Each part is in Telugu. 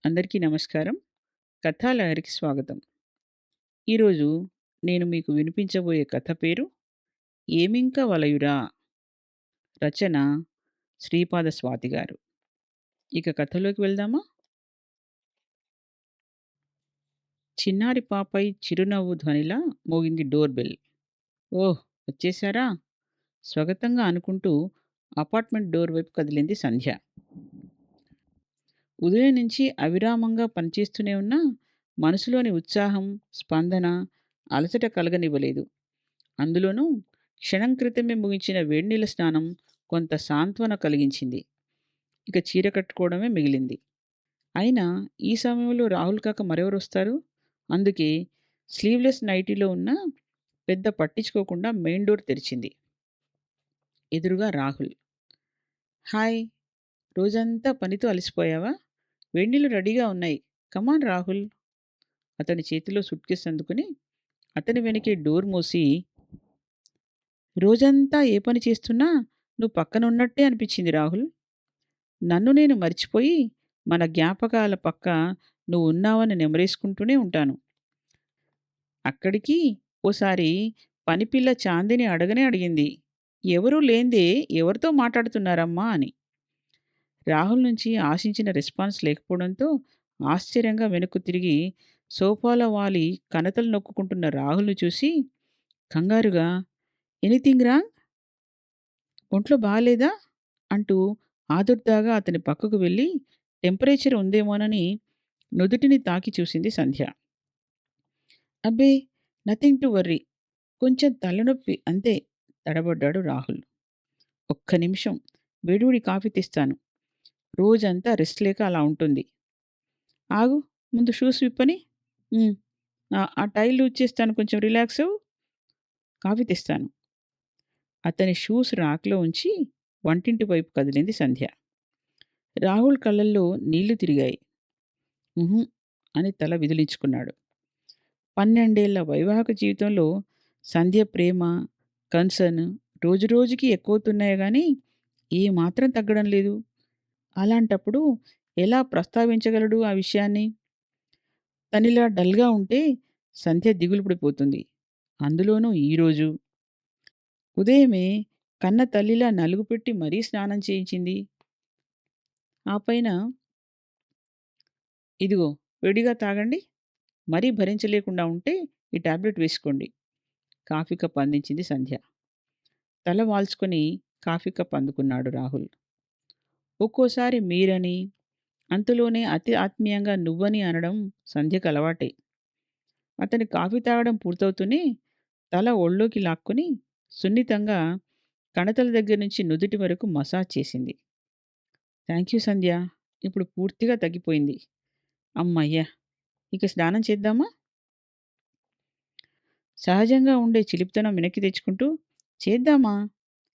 అందరికీ నమస్కారం. కథాలహరికి స్వాగతం. ఈరోజు నేను మీకు వినిపించబోయే కథ పేరు 'ఏమింక వలయురా'. రచన శ్రీపాద స్వాతి గారు. ఇక కథలోకి వెళ్దామా? చిన్నారి పాపై చిరునవ్వు ధ్వనిలా మోగింది డోర్ బెల్. ఓహ్! వచ్చేశారా? స్వాగతంగా అనుకుంటూ అపార్ట్మెంట్ డోర్ వైపు కదిలింది సంధ్య. ఉదయం నుంచి అవిరామంగా పనిచేస్తూనే ఉన్నా మనసులోని ఉత్సాహం, స్పందన, అలసట కలగనివ్వలేదు. అందులోనూ క్షణం క్రితమే ముగించిన వేడినీళ్ళ స్నానం కొంత సాంత్వన కలిగించింది. ఇక చీర కట్టుకోవడమే మిగిలింది. అయినా ఈ సమయంలో రాహుల్ కాక మరెవరొస్తారు? అందుకే స్లీవ్‌లెస్ నైటీలో ఉన్నా పెద్ద పట్టించుకోకుండా మెయిన్ డోర్ తెరిచింది. ఎదురుగా రాహుల్. హాయ్! రోజంతా పనితో అలసిపోయావా? వేడినీళ్ళు రెడీగా ఉన్నాయి. కమాన్ రాహుల్. అతని చేతిలో సూట్‌కేస్ అందుకుని అతని వెనకే డోర్ మూసి, రోజంతా ఏ పని చేస్తున్నా నువ్వు పక్కన ఉన్నట్టే అనిపించింది రాహుల్. నన్ను నేను మర్చిపోయి మన జ్ఞాపకాల పక్క నువ్వు ఉన్నావని నెమరేసుకుంటూనే ఉంటాను. అక్కడికి ఓసారి పనిపిల్ల చాందిని అడగనే అడిగింది. ఎవరూ లేందే ఎవరితో మాట్లాడుతున్నారమ్మా అని. రాహుల్ నుంచి ఆశించిన రెస్పాన్స్ లేకపోవడంతో ఆశ్చర్యంగా వెనక్కు తిరిగి సోఫాలో వాలి కణతలు నొక్కుకుంటున్న రాహుల్‌ని చూసి కంగారుగా ఎనీథింగ్ రాంగ్? ఒంట్లో బాలేదా? అంటూ ఆదుర్దాగా అతని పక్కకు వెళ్ళి టెంపరేచర్ ఉందేమోనని నుదుటిని తాకి చూసింది సంధ్య. అబ్బే! Nothing to worry. కొంచెం తలనొప్పి అంతే తడబడ్డాడు రాహుల్. ఒక్క నిమిషం వేడివేడి కాఫీ తెస్తాను. రోజంతా రెస్ట్ లేక అలా ఉంటుంది. ఆగు ముందు షూస్ విప్పని. హ్మ్. ఆ టై లూజ్ చేస్తాను కొంచెం రిలాక్స్ అవ్వు. కాఫీ తెస్తాను. అతని షూస్ రాక్‌లో ఉంచి వంటింటి వైపు కదిలింది సంధ్య. రాహుల్ కళ్ళల్లో నీళ్లు తిరిగాయి. హుహు. అని తల విదిలించుకున్నాడు. 12 ఏళ్ల వైవాహిక జీవితంలో సంధ్య ప్రేమ, కన్సర్న్ రోజురోజుకి ఎక్కువవుతున్నాయే గానీ, ఏమాత్రం తగ్గడం లేదు. అలాంటప్పుడు ఎలా ప్రస్తావించగలడు ఆ విషయాన్ని? తనిలా డల్‌గా ఉంటే సంధ్య దిగులు పడిపోతుంది. అందులోనూ ఈరోజు. ఉదయమే కన్న తల్లిలా నలుగుపెట్టి మరీ స్నానం చేయించింది. ఆ పైన ఇదిగో వేడిగా తాగండి. మరీ భరించలేకుండా ఉంటే ఈ టాబ్లెట్ వేసుకోండి. కాఫీ కప్ అందించింది సంధ్య. తల వాల్చుకొని కాఫీ కప్ అందుకున్నాడు రాహుల్. ఒక్కోసారి మీరని, అంతలోనే అతి ఆత్మీయంగా నువ్వని అనడం సంధ్యకు అలవాటే. అతని కాఫీ తాగడం పూర్తవుతూనే తల ఒళ్ళోకి లాక్కొని సున్నితంగా కణతల దగ్గర నుంచి నుదుటి వరకు మసాజ్ చేసింది. థ్యాంక్ యూ సంధ్య. ఇప్పుడు పూర్తిగా తగ్గిపోయింది. అమ్మయ్య! ఇక స్నానం చేద్దామా? సహజంగా ఉండే చిలిపితనం వెనక్కి తెచ్చుకుంటూ చేద్దామా?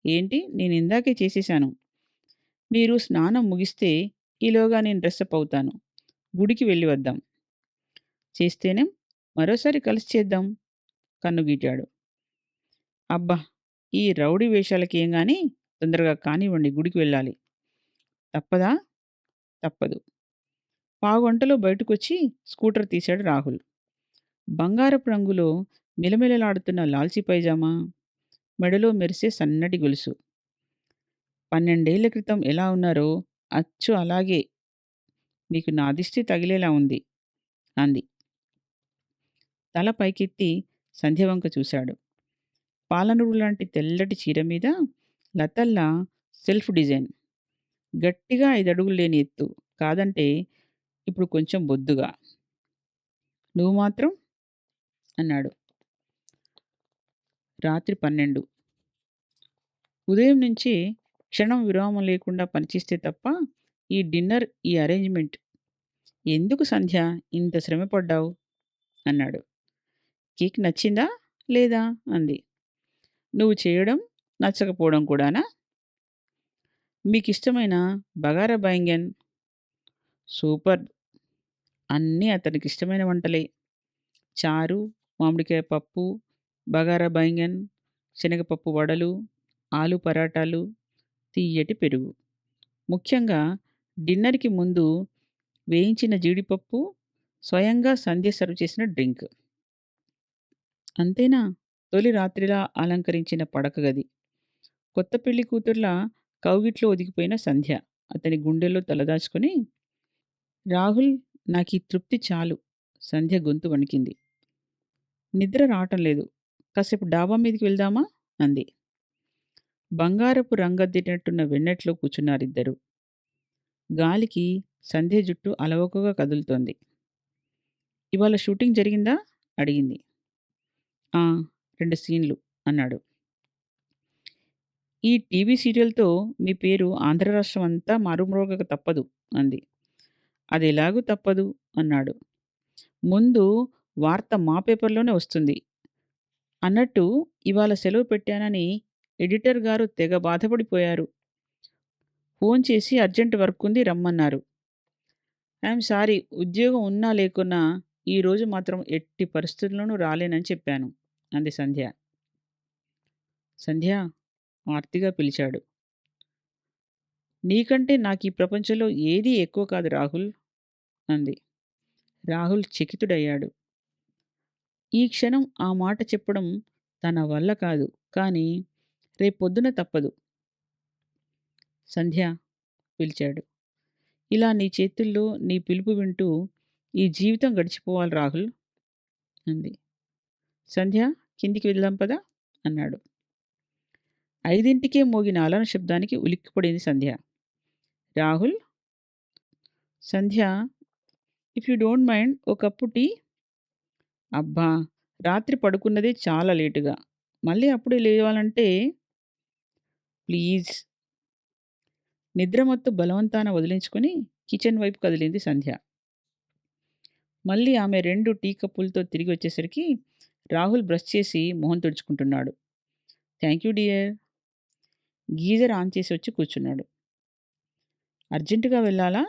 ఏంటి నేనిందాకే చేసేశాను. మీరు స్నానం ముగిస్తే ఈలోగా నేను డ్రెస్సప్ అవుతాను. గుడికి వెళ్ళి వద్దాం. చేస్తేనేం మరోసారి కలిసి చేద్దాం కన్నుగీటాడు. అబ్బా! ఈ రౌడీ వేషాలకేం గాని తొందరగా కానివ్వండి గుడికి వెళ్ళాలి. తప్పదా? తప్పదు. పావుగంటలో బయటకొచ్చి స్కూటర్ తీశాడు రాహుల్. బంగారపు రంగులో మిలమిలలాడుతున్న లాల్చీ పైజామా, మెడలో మెరిసే సన్నటి గొలుసు. 12 ఏళ్ల క్రితం ఎలా ఉన్నారో అచ్చు అలాగే మీకు నా దిష్టి తగిలేలా ఉంది అంది. తల పైకెత్తి సంధ్య వంక చూశాడు. పాలనుగు లాంటి తెల్లటి చీర మీద లతల్లా సెల్ఫ్ డిజైన్. గట్టిగా 5 అడుగులు లేని ఎత్తు. కాదంటే ఇప్పుడు కొంచెం బొద్దుగా. నువ్వు మాత్రం అన్నాడు. రాత్రి 12. ఉదయం నుంచి క్షణం విరామం లేకుండా పనిచేస్తే తప్ప ఈ డిన్నర్, ఈ అరేంజ్‌మెంట్ ఎందుకు సంధ్య ఇంత శ్రమ పడ్డావు? అన్నాడు. కేక్ నచ్చిందా? లేదా? అంది. నువ్వు చేయడం, నచ్చకపోవడం కూడానా? మీకిష్టమైన బగారా బైంగన్ సూపర్. అన్నీ అతనికిష్టమైన వంటలే. చారు, మామిడికాయ పప్పు, బగారా బైంగన్, శనగపప్పు వడలు, ఆలు పరాటాలు, తియ్యటి పెరుగు. ముఖ్యంగా డిన్నర్‌కి ముందు వేయించిన జీడిపప్పు, స్వయంగా సంధ్య సర్వ్ చేసిన డ్రింక్. అంతేనా? తొలి రాత్రిలా అలంకరించిన పడక గది. కొత్త పెళ్లి కూతుర్లా కౌగిట్లో ఒదిగిపోయిన సంధ్య. అతని గుండెల్లో తలదాచుకొని, రాహుల్, నాకీ తృప్తి చాలు. సంధ్య గొంతు వణికింది. నిద్ర రావటం లేదు. కాసేపు డాబా మీదికి వెళ్దామా? అంది. బంగారపు రంగద్దినట్టున్న వెన్నెట్లో కూర్చున్నారిద్దరూ. గాలికి సంధ్య జుట్టు అలవోకగా కదులుతోంది. ఇవాళ షూటింగ్ జరిగిందా? అడిగింది. ఆ! 2 సీన్‌లు అన్నాడు. ఈ టీవీ సీరియల్‌తో మీ పేరు ఆంధ్ర రాష్ట్రం అంతా మారుమ్రోగక తప్పదు అంది. అదెలాగూ తప్పదు అన్నాడు. ముందు వార్త మా పేపర్‌లోనే వస్తుంది. అన్నట్టు ఇవాళ సెలవు పెట్టానని ఎడిటర్ గారు తెగ బాధపడిపోయారు. ఫోన్ చేసి అర్జెంట్ వర్కుంది రమ్మన్నారు. ఐయామ్ సారీ, ఉద్యోగం ఉన్నా లేకున్నా ఈరోజు మాత్రం ఎట్టి పరిస్థితుల్లోనూ రాలేనని చెప్పాను అంది సంధ్య. సంధ్య ఆర్తిగా పిలిచాడు. నీకంటే నాకీ ప్రపంచంలో ఏదీ ఎక్కువ కాదు రాహుల్ అంది. రాహుల్ చకితుడయ్యాడు. ఈ క్షణం ఆ మాట చెప్పడం తన వల్ల కాదు. కానీ రేపొద్దున తప్పదు. సంధ్య పిలిచాడు. ఇలా నీ చేతుల్లో నీ పిలుపు వింటూ ఈ జీవితం గడిచిపోవాలి రాహుల్ అంది. సంధ్య, కిందికి వెళ్దాం పదా అన్నాడు. 5కే మోగిన అలారం శబ్దానికి ఉలిక్కిపడింది Sandhya. Rahul, Sandhya, if you don't mind ఓ కప్పు టీ? అబ్బా! రాత్రి పడుకున్నదే చాలా లేటుగా. మళ్ళీ అప్పుడే లేవాలంటే ప్లీజ్. నిద్రమత్తు బలవంతాన వదిలించుకొని కిచెన్ వైపు కదిలింది సంధ్య. మళ్ళీ ఆమె 2 టీ కప్పులతో తిరిగి వచ్చేసరికి రాహుల్ బ్రష్ చేసి మొహం తుడుచుకుంటున్నాడు. Thank you dear. Geyser on చేసి వచ్చి కూర్చున్నాడు. అర్జెంటుగా వెళ్ళాలా?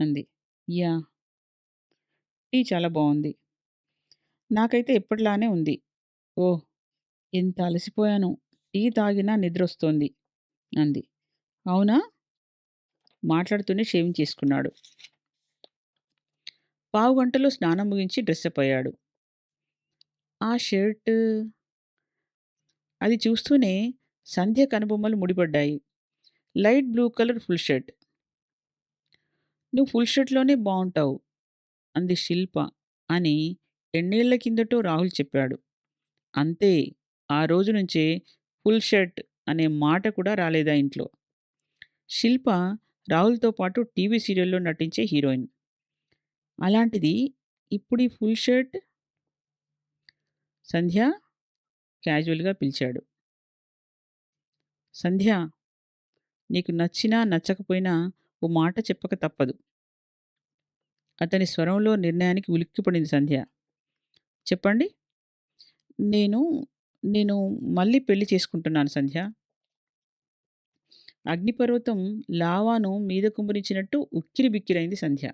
అంది. యాహ్! టీ చాలా బావుంది. నాకైతే ఎప్పటిలానే ఉంది. ఓహ్! ఎంత అలసిపోయానో. టీ తాగినా నిద్రొస్తోంది అంది. అవునా? మాట్లాడుతూనే షేవింగ్ చేసుకున్నాడు. పావుగంటలో స్నానం ముగించి డ్రెస్సప్ అయ్యాడు. ఆ షర్టు అది చూస్తూనే సంధ్య కనుబొమ్మలు ముడిపడ్డాయి. Light blue colour full shirt. నువ్వు ఫుల్ షర్ట్‌లోనే బావుంటావు అంది శిల్ప అని ఎన్నేళ్ల కిందటో రాహుల్ చెప్పాడు. అంతే. ఆ రోజు నుంచే ఫుల్ షర్ట్ అనే మాట కూడా రాలేదా ఇంట్లో. శిల్ప రాహుల్‌తో పాటు టీవీ సీరియల్‌లో నటించే హీరోయిన్. అలాంటిది ఇప్పుడీ ఫుల్ షర్ట్? సంధ్య క్యాజువల్‌గా పిలిచాడు. సంధ్య, నీకు నచ్చినా నచ్చకపోయినా ఓ మాట చెప్పక తప్పదు. అతని స్వరంలో నిర్ణయానికి ఉలిక్కిపడింది సంధ్య. చెప్పండి. నేను నేను మళ్ళీ పెళ్లి చేసుకుంటున్నాను సంధ్య. అగ్నిపర్వతం లావాను మీద కుమ్మరించినట్టు ఉక్కిరిబిక్కిరైంది సంధ్య.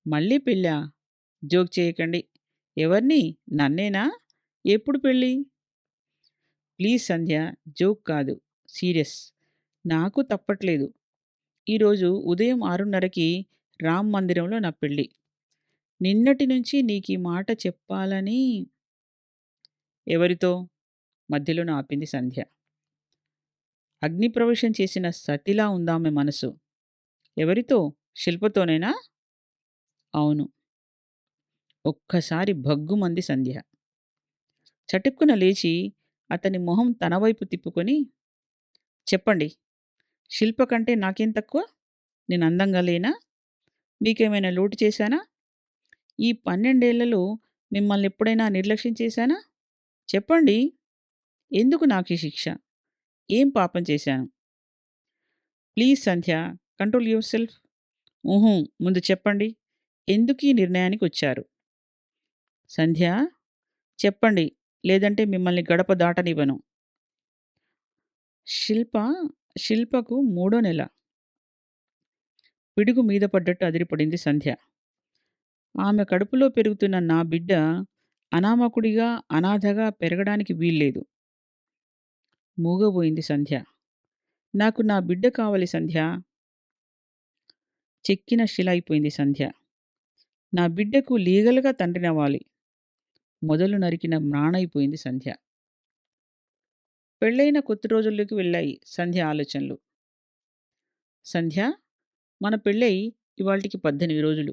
మళ్ళీ పెళ్ళా? జోక్ చేయకండి. ఎవరిని? నన్నేనా? ఎప్పుడు పెళ్ళి? ప్లీజ్ సంధ్య, జోక్ కాదు. సీరియస్. నాకు తప్పట్లేదు. ఈరోజు ఉదయం 6:30కి రామ్ మందిరంలో నా పెళ్లి. నిన్నటి నుంచి నీకీ మాట చెప్పాలని. ఎవరితో? మధ్యలోనే ఆపింది సంధ్య. అగ్నిప్రవేశం చేసిన సతిలా ఉందామె మనసు. ఎవరితో? శిల్పతోనేనా? అవును. ఒక్కసారి భగ్గుమంది సంధ్య. చటుక్కున లేచి అతని మొహం తన వైపు తిప్పుకొని, చెప్పండి. శిల్ప కంటే నాకేం తక్కువ? నేను అందంగా లేనా? మీకేమైనా లోటు చేశానా? ఈ 12 ఏళ్లలో మిమ్మల్నెప్పుడైనా నిర్లక్ష్యం చేశానా? చెప్పండి. ఎందుకు నాకీ శిక్ష? ఏం పాపం చేశాను? Please Sandhya, control your self. ఊహూ, ముందు చెప్పండి. ఎందుకీ నిర్ణయానికొచ్చారు? సంధ్య, చెప్పండి. లేదంటే మిమ్మల్ని గడప దాటనివ్వను. శిల్ప శిల్పకు మూడో నెల. పిడుగు మీద పడ్డట్టు అదిరిపడింది సంధ్య. ఆమె కడుపులో పెరుగుతున్న నా బిడ్డ అనామకుడిగా, అనాథగా పెరగడానికి వీల్లేదు. మూగబోయింది సంధ్య. నాకు నా బిడ్డ కావాలి సంధ్య. చెక్కిన శిల అయిపోయింది సంధ్య. నా బిడ్డకు లీగల్‌గా తండ్రినవ్వాలి. మొదలు నరికిన మ్రాణయిపోయింది సంధ్య. పెళ్ళైన కొద్ది రోజుల్లోకి వెళ్ళాయి సంధ్య ఆలోచనలు. సంధ్య, మన పెళ్ళై ఇవాల్టికి 18 రోజులు.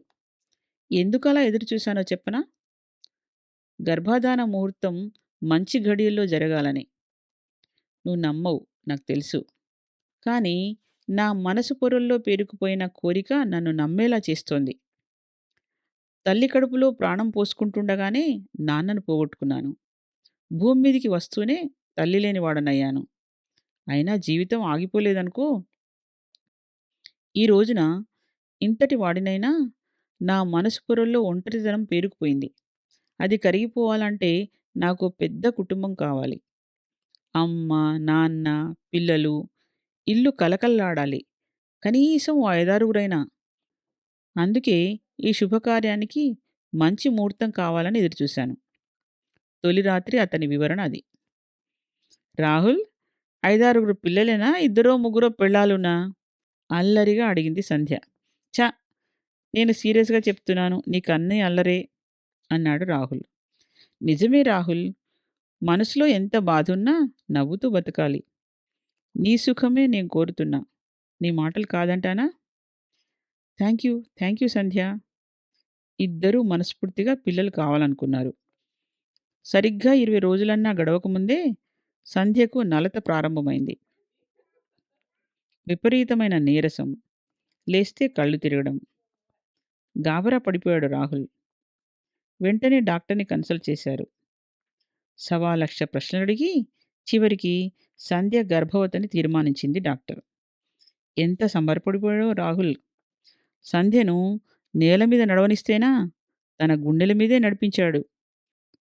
ఎందుకలా ఎదురుచూశానో చెప్పనా? గర్భాధాన ముహూర్తం మంచి ఘడియల్లో జరగాలని. నువ్వు నమ్మవు నాకు తెలుసు. కానీ నా మనసు పొరల్లో పేరుకుపోయిన కోరిక నన్ను నమ్మేలా చేస్తోంది. తల్లి కడుపులో ప్రాణం పోసుకుంటుండగానే నాన్నను పోగొట్టుకున్నాను. భూమి మీదికి వస్తూనే తల్లి లేని వాడనయ్యాను. అయినా జీవితం ఆగిపోలేదనుకో. ఈ రోజున ఇంతటి వాడినైనా నా మనసు పొరల్లో ఒంటరితనం పేరుకుపోయింది. అది కరిగిపోవాలంటే నాకో పెద్ద కుటుంబం కావాలి. అమ్మ, నాన్న, పిల్లలు, ఇల్లు కలకల్లాడాలి. కనీసం ఓ ఐదారుగురైనా. అందుకే ఈ శుభకార్యానికి మంచి ముహూర్తం కావాలని ఎదురుచూశాను. తొలి రాత్రి అతని వివరణ అది. రాహుల్, ఐదారుగురు పిల్లలేనా? ఇద్దరో ముగ్గురో పెళ్ళాలునా? అల్లరిగా అడిగింది సంధ్య. ఛ! నేను సీరియస్‌గా చెప్తున్నాను. నీకన్నీ అల్లరే అన్నాడు రాహుల్. నిజమే రాహుల్. మనసులో ఎంత బాధున్నా నవ్వుతూ బతకాలి. నీ సుఖమే నేను కోరుతున్నా. నీ మాటలు కాదంటానా? థ్యాంక్ యూ సంధ్య. ఇద్దరూ మనస్ఫూర్తిగా పిల్లలు కావాలనుకున్నారు. సరిగ్గా 20 రోజులన్నా గడవకముందే సంధ్యకు నలత ప్రారంభమైంది. విపరీతమైన నీరసం. లేస్తే కళ్ళు తిరగడం. గాబరా పడిపోయాడు రాహుల్. వెంటనే డాక్టర్‌ని కన్సల్ట్ చేశారు. సవాలక్ష ప్రశ్నలడిగి చివరికి సంధ్య గర్భవతిని తీర్మానించింది డాక్టర్. ఎంత సంబరపడిపోయాడో రాహుల్. సంధ్యను నేల మీద నడవనిస్తేనా తన గుండెల మీదే నడిపించాడు.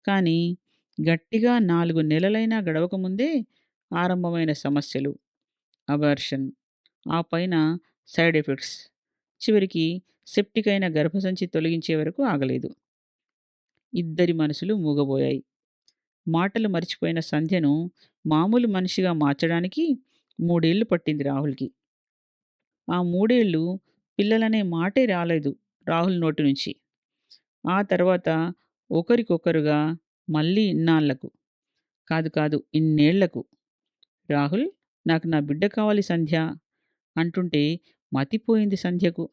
కానీ గట్టిగా 4 నెలలైనా గడవకముందే ఆరంభమైన సమస్యలు. అబార్షన్. ఆ పైన సైడ్ ఎఫెక్ట్స్. చివరికి సెప్టిక్ అయిన గర్భసంచి తొలగించే వరకు ఆగలేదు. ఇద్దరి మనసులు మూగబోయాయి. మాటలు మరిచిపోయిన సంధ్యను మామూలు మనిషిగా మార్చడానికి 3 ఏళ్లు పట్టింది రాహుల్‌కి. ఆ 3 ఏళ్ళు పిల్లలనే మాటే రాలేదు రాహుల్ నోటి నుంచి. ఆ తర్వాత ఒకరికొకరుగా మళ్ళీ ఇన్నాళ్లకు. కాదు ఇన్నేళ్లకు. రాహుల్, నాకు నా బిడ్డ కావాలి సంధ్య అంటుంటే మతిపోయింది సంధ్యకు.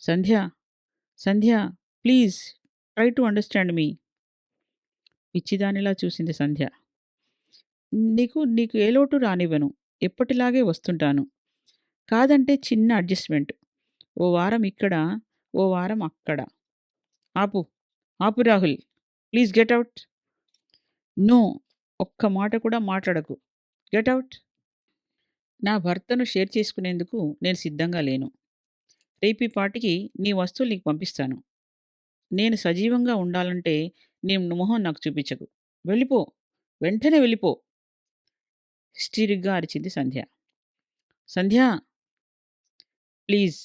సంధ్య, సంధ్య, ప్లీజ్ ట్రై టు అండర్‌స్టాండ్ మీ. పిచ్చిదానిలా చూసింది సంధ్య. నీకు నీకు ఏ లోటు రానివ్వను. ఎప్పటిలాగే వస్తుంటాను. కాదంటే చిన్న అడ్జస్ట్‌మెంట్. ఓ వారం ఇక్కడ, ఓ వారం అక్కడ. ఆపు. ఆపు Rahul. Please get out. No. ఒక్క మాట కూడా మాట్లాడకు. Get out. నా భర్తను షేర్ చేసుకునేందుకు నేను సిద్ధంగా లేను. రేపీ పాటికి నీ వస్తువులు నీకు పంపిస్తాను. నేను సజీవంగా ఉండాలంటే నీ మొహం నాకు చూపించకు. వెళ్ళిపో. వెంటనే వెళ్ళిపో. హిస్టీరిక్‌గా అరిచింది సంధ్య. సంధ్య! ప్లీజ్.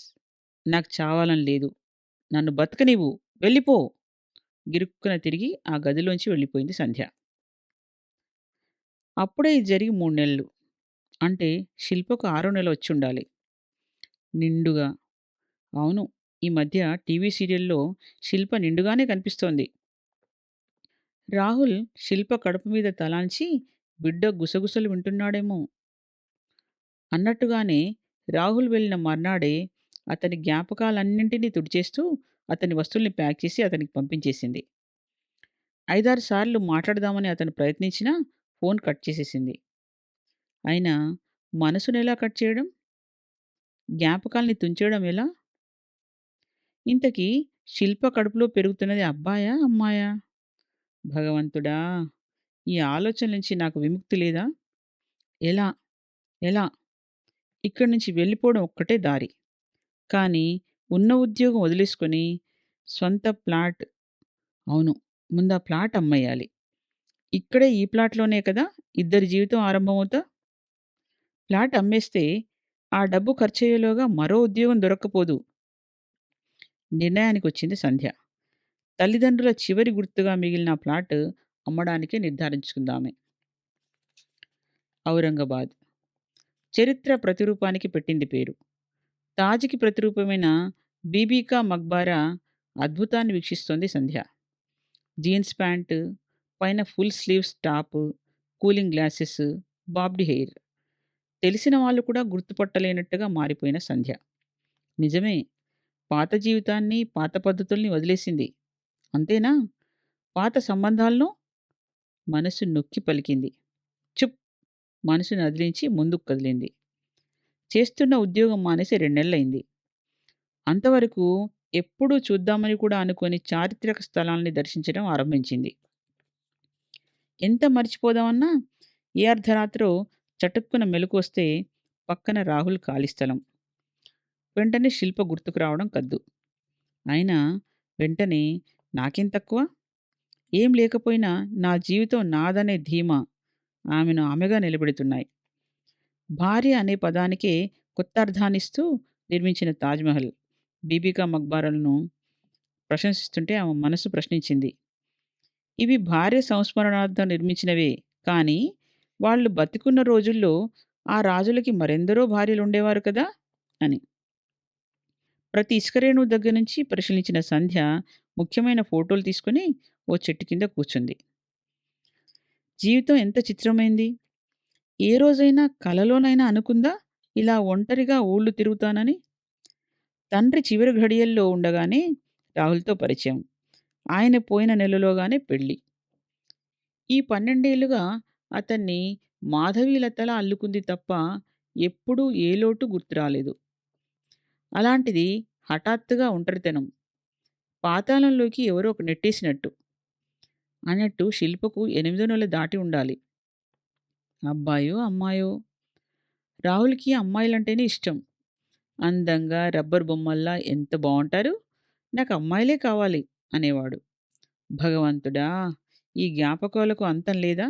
నాకు చావాలని లేదు. నన్ను బతకనివ్వు. వెళ్ళిపో. గిరుక్కున తిరిగి ఆ గదిలోంచి వెళ్ళిపోయింది సంధ్య. అప్పుడే ఇది జరిగి 3 నెలలు. అంటే శిల్పకు ఆరో నెల వచ్చుండాలి. నిండుగా. అవును. ఈ మధ్య టీవీ సీరియల్‌లో శిల్ప నిండుగానే కనిపిస్తోంది. రాహుల్ శిల్ప కడుపు మీద తలాంచి బిడ్డ గుసగుసలు వింటున్నాడేమో అన్నట్టుగానే రాహుల్ వెళ్ళిన మర్నాడే అతని జ్ఞాపకాలన్నింటినీ తుడిచేస్తూ అతని వస్తువుల్ని ప్యాక్ చేసి అతనికి పంపించేసింది. 5, 6 సార్లు మాట్లాడదామని అతను ప్రయత్నించినా ఫోన్ కట్ చేసేసింది. అయినా మనసునెలా కట్ చేయడం? జ్ఞాపకాల్ని తుంచేయడం ఎలా? ఇంతకీ శిల్ప కడుపులో పెరుగుతున్నది అబ్బాయా? అమ్మాయా? భగవంతుడా! ఈ ఆలోచన నుంచి నాకు విముక్తి లేదా? ఎలా? ఎలా? ఇక్కడి నుంచి వెళ్ళిపోవడం ఒక్కటే దారి. కానీ ఉన్న ఉద్యోగం వదిలేసుకొని స్వంత ప్లాట్. అవును. ముందా ప్లాట్ అమ్మేయాలి. ఇక్కడే ఈ ప్లాట్‌లోనే కదా ఇద్దరి జీవితం ఆరంభమవుతా. ఫ్లాట్ అమ్మేస్తే ఆ డబ్బు ఖర్చయ్యేలోగా మరో ఉద్యోగం దొరక్కపోదు. నిర్ణయానికొచ్చింది సంధ్య. తల్లిదండ్రుల చివరి గుర్తుగా మిగిలిన ఫ్లాట్ అమ్మడానికే నిర్ధారించుకుందామె. ఔరంగాబాద్. చరిత్ర ప్రతిరూపానికి పెట్టింది పేరు. తాజ్‌కి ప్రతిరూపమైన బీబీ కా మక్బారా అద్భుతాన్ని వీక్షిస్తోంది సంధ్య. జీన్స్ ప్యాంటు, పైన full sleeves top, cooling glasses, bobbed hair. తెలిసిన వాళ్ళు కూడా గుర్తుపట్టలేనట్టుగా మారిపోయిన సంధ్య. నిజమే. పాత జీవితాన్ని, పాత పద్ధతుల్ని వదిలేసింది. అంతేనా? పాత సంబంధాలను మనసు నొక్కి పలికింది. చుప్. మనసుని అదిలించి ముందుకు కదిలింది. చేస్తున్న ఉద్యోగం మానేసి 2 నెలలయింది. అంతవరకు ఎప్పుడూ చూద్దామని కూడా అనుకోని చారిత్రక స్థలాల్ని దర్శించడం ఆరంభించింది. ఎంత మర్చిపోదామన్నా ఏ అర్ధరాత్రో చటుక్కున మెలకువొస్తే పక్కన రాహుల్ ఖాళీ స్థలం. వెంటనే శిల్ప గుర్తుకు రావడం కద్దు. అయినా వెంటనే నాకేం తక్కువ? ఏం లేకపోయినా నా జీవితం నాదనే ధీమా ఆమెను ఆమెగా నిలబెడుతున్నాయి. భార్య అనే పదానికే కొత్త అర్థాన్నిస్తూ నిర్మించిన తాజ్‌మహల్, బీబీ కా మక్బారాలను ప్రశంసిస్తుంటే ఆమె మనసు ప్రశ్నించింది. ఇవి భార్య సంస్మరణార్థం నిర్మించినవే కానీ, వాళ్ళు బతికున్న రోజుల్లో ఆ రాజులకి మరెందరో భార్యలుండేవారు కదా! అని. ప్రతి ఇసుక రేణువు దగ్గర నుంచి పరిశీలించిన సంధ్య ముఖ్యమైన ఫోటోలు తీసుకొని ఓ చెట్టు కింద కూర్చుంది. జీవితం ఎంత చిత్రమైంది! ఏ రోజైనా కలలోనైనా అనుకుందా ఇలా ఒంటరిగా ఊళ్ళు తిరుగుతానని? తండ్రి చివరి ఘడియల్లో ఉండగానే రాహుల్‌తో పరిచయం. ఆయన పోయిన నెలలోగానే పెళ్లి. ఈ 12 ఏళ్లుగా అతన్ని మాధవీలతలా అల్లుకుంది తప్ప ఎప్పుడూ ఏ లోటు గుర్తు రాలేదు. అలాంటిది హఠాత్తుగా ఒంటరితనం. పాతాళంలోకి ఎవరో నెట్టేసినట్టు. అన్నట్టు శిల్పకు 8 నెలలు దాటి ఉండాలి. అబ్బాయో, అమ్మాయో! రాహుల్‌కి అమ్మాయిలంటేనే ఇష్టం. అందంగా రబ్బర్ బొమ్మల్లా ఎంత బావుంటారు! నాకు అమ్మాయిలే కావాలి అనేవాడు. భగవంతుడా! ఈ జ్ఞాపకాలకు అంతం లేదా?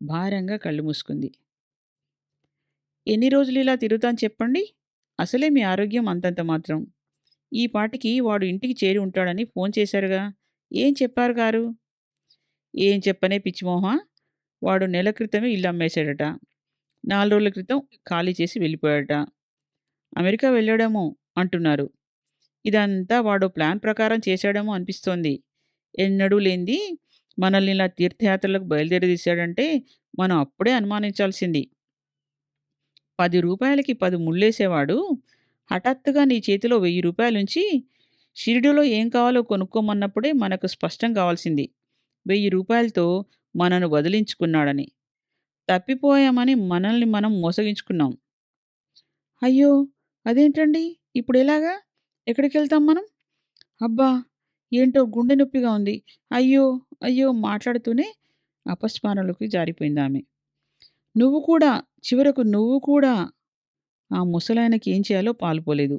భారంగా కళ్ళు మూసుకుంది. ఎన్ని రోజులు ఇలా తిరుగుతాను చెప్పండి? అసలే మీ ఆరోగ్యం అంతంత మాత్రం. ఈ పాటికి వాడు ఇంటికి చేరి ఉంటాడని ఫోన్ చేశారుగా! ఏం చెప్పారు గారు? ఏం చెప్పనే పిచ్చిమొహమా! వాడు నెల క్రితమే ఇల్లు అమ్మేశాడట. 4 రోజుల క్రితం ఖాళీ చేసి వెళ్ళిపోయాడట. అమెరికా వెళ్ళాడేమో అంటున్నారు. ఇదంతా వాడో ప్లాన్ ప్రకారం చేశాడేమో అనిపిస్తోంది. ఎన్నడూ లేనిది మనల్ని ఇలా తీర్థయాత్రలకు బయలుదేరదీశాడంటే మనం అప్పుడే అనుమానించాల్సింది. రూ. 10కి 10 ముళ్ళేసేవాడు హఠాత్తుగా నీ చేతిలో రూ. 1000 ఉంచి షిరిడీలో ఏం కావాలో కొనుక్కోమన్నప్పుడే మనకు స్పష్టం కావాల్సింది. రూ. 1000తో మనను వదిలించుకున్నాడని. తప్పిపోయామని మనల్ని మనం మోసగించుకున్నాం. అయ్యో! అదేంటండి? ఇప్పుడెలాగా? ఎక్కడికెళ్తాం మనం? అబ్బా! ఏంటో గుండె నొప్పిగా ఉంది. అయ్యో! అయ్యో! మాట్లాడుతూనే అపస్మారంలోకి జారిపోయిందామె. నువ్వు కూడా, చివరకు నువ్వు కూడా! ఆ ముసలాయనకి ఏం చేయాలో పాలుపోలేదు.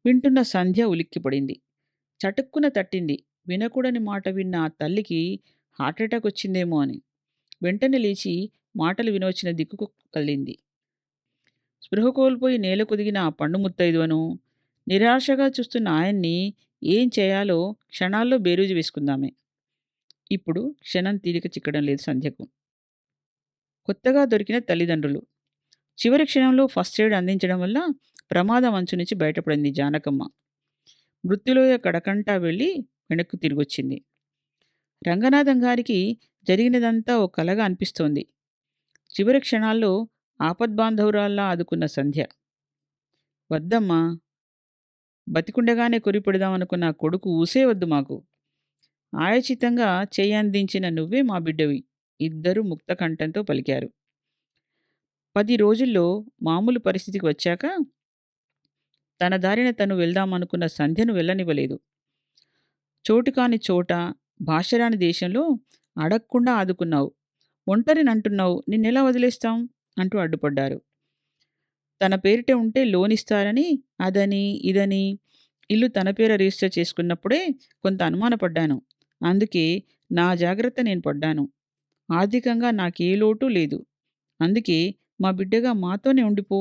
వింటున్న సంధ్య ఉలిక్కిపడింది. చటుక్కున తట్టింది. వినకూడని మాట విన్న ఆ తల్లికి హార్టెటాక్ వచ్చిందేమో అని. వెంటనే లేచి మాటలు వినవచ్చిన దిక్కుకు కదిలింది. స్పృహ కోల్పోయి నేలకొదిగిన ఆ పండు ముత్తైదువను, నిరాశగా చూస్తున్న ఆయన్ని ఏం చేయాలో క్షణాల్లో బేరీజు వేసుకుందామె. ఇప్పుడు క్షణం తీరిక చిక్కడం లేదు సంధ్యకు. కొత్తగా దొరికిన తల్లిదండ్రులు. చివరి క్షణంలో ఫస్ట్ ఎయిడ్ అందించడం వల్ల ప్రమాదం అంచు నుంచి బయటపడింది జానకమ్మ. మృత్యులోయ కడకంటా వెళ్ళి వెనక్కు తిరిగొచ్చింది. రంగనాథం గారికి జరిగినదంతా ఓ కలగా అనిపిస్తోంది. చివరి క్షణాల్లో ఆపద్బాంధవురాల్లా ఆదుకున్న సంధ్య. వద్దమ్మా! బతికుండగానే కొరిపెడదామనుకున్న ఆ కొడుకు ఊసే వద్దు మాకు. ఆయాచితంగా చెయ్యందించిన నువ్వే మా బిడ్డవి. ఇద్దరూ ముక్తకంఠంతో పలికారు. 10 రోజుల్లో మామూలు పరిస్థితికి వచ్చాక తన దారిన తను వెళ్దామనుకున్న సంధ్యను వెళ్ళనివ్వలేదు. చోటుకాని చోట, భాషరాని దేశంలో అడక్కుండా ఆదుకున్నావు. ఒంటరినంటున్నావు. నిన్నెలా వదిలేస్తాం? అంటూ అడ్డుపడ్డారు. తన పేరిట ఉంటే లోనిస్తారని అదని, ఇదని ఇల్లు తన పేర రిజిస్టర్ చేసుకున్నప్పుడే కొంత అనుమానపడ్డాను. అందుకే నా జాగ్రత్త నేను పడ్డాను. ఆర్థికంగా నాకే లోటు లేదు. అందుకే మా బిడ్డగా మాతోనే ఉండిపో.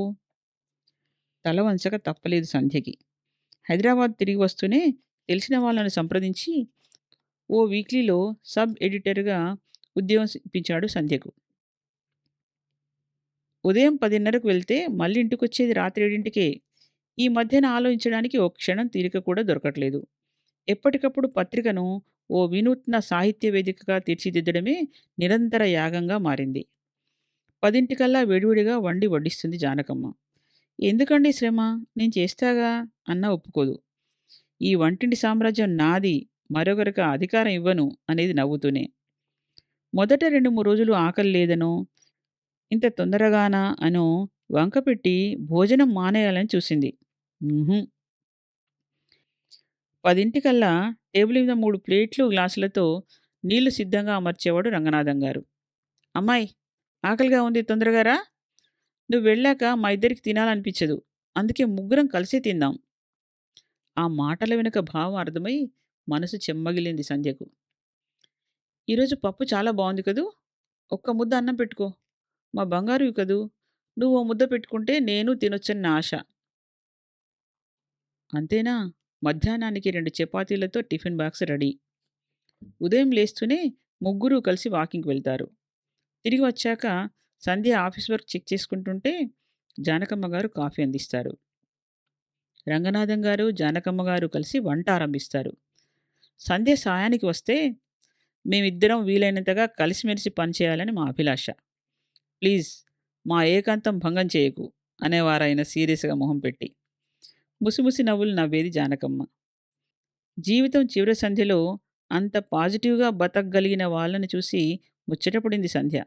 తల వంచక తప్పలేదు సంధ్యకి. హైదరాబాద్ తిరిగి వస్తూనే తెలిసిన వాళ్ళను సంప్రదించి ఓ వీక్లీలో సబ్ ఎడిటర్‌గా ఉద్యోగం ఇప్పించాడు సంధ్యకు. ఉదయం 10:30కు వెళ్తే మళ్ళీ ఇంటికొచ్చేది రాత్రి 7కే. ఈ మధ్యన ఆలోచించడానికి ఓ క్షణం తీరిక కూడా దొరకట్లేదు. ఎప్పటికప్పుడు పత్రికను ఓ వినూత్న సాహిత్య వేదికగా తీర్చిదిద్దడమే నిరంతర యాగంగా మారింది. 10:00కల్లా విడివిడిగా వండి వడ్డిస్తుంది జానకమ్మ. "ఎందుకండీ శ్రమ? నేను చేస్తాగా" అన్నా ఒప్పుకోదు. "ఈ వంటింటి సామ్రాజ్యం నాది. మరొకరికి ఆ అధికారం ఇవ్వను" అనేది నవ్వుతూనే. మొదట 2, 3 రోజులు ఆకలి లేదనో, ఇంత తొందరగానా అనో వంకపెట్టి భోజనం మానేయాలని చూసింది. హుహు. 10:00కల్లా టేబుల్ మీద 3 ప్లేట్లు, గ్లాసులతో నీళ్లు సిద్ధంగా అమర్చేవాడు రంగనాథం గారు. "అమ్మాయ్! ఆకలిగా ఉంది తొందరగా రా. నువ్వు వెళ్ళాక మా ఇద్దరికి తినాలనిపించదు. అందుకే ముగ్గురం కలిసే తిందాం." ఆ మాటల వెనుక భావం అర్థమై మనసు చెమ్మగిలింది సంధ్యకు. "ఈరోజు పప్పు చాలా బావుంది కదూ! ఒక్క ముద్ద అన్నం పెట్టుకో. మా బంగారువి కదూ! నువ్వో ముద్ద పెట్టుకుంటే నేను తినొచ్చని నా ఆశ." "అంతేనా?" మధ్యాహ్నానికి 2 చపాతీలతో టిఫిన్ బాక్స్ రెడీ. ఉదయం లేస్తూనే ముగ్గురూ కలిసి వాకింగ్‌కి వెళ్తారు. తిరిగి వచ్చాక సంధ్య ఆఫీస్ వర్క్ చెక్ చేసుకుంటుంటే జానకమ్మ గారు కాఫీ అందిస్తారు. రంగనాథం గారు, జానకమ్మ గారు కలిసి వంట ఆరంభిస్తారు. సంధ్య సాయానికి వస్తే మేమిద్దరం వీలైనంతగా కలిసిమెలిసి పనిచేయాలని మా అభిలాష. ప్లీజ్ మా ఏకాంతం భంగం చేయకు అనేవారాయన సీరియస్‌గా మొహం పెట్టి. ముసిముసి నవ్వులు నవ్వేది జానకమ్మ. జీవితం చివరి సంధ్యలో అంత పాజిటివ్‌గా బతకగలిగిన వాళ్ళని చూసి ముచ్చటపడింది సంధ్య.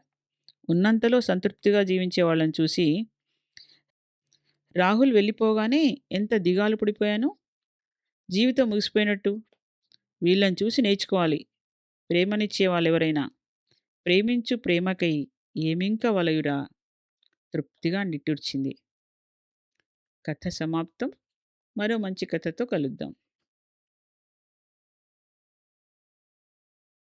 ఉన్నంతలో సంతృప్తిగా జీవించే వాళ్ళని చూసి రాహుల్ వెళ్ళిపోగానే ఎంత దిగాలు పడిపోయానో. జీవితం ముగిసిపోయినట్టు. వీళ్ళని చూసి నేర్చుకోవాలి. ప్రేమనిచ్చే వాళ్ళెవరైనా. ప్రేమించు ప్రేమకై ఏమింక వలయురా తృప్తిగా నిట్టూర్చింది. కథ సమాప్తం. మరో మంచి కథతో కలుద్దాం.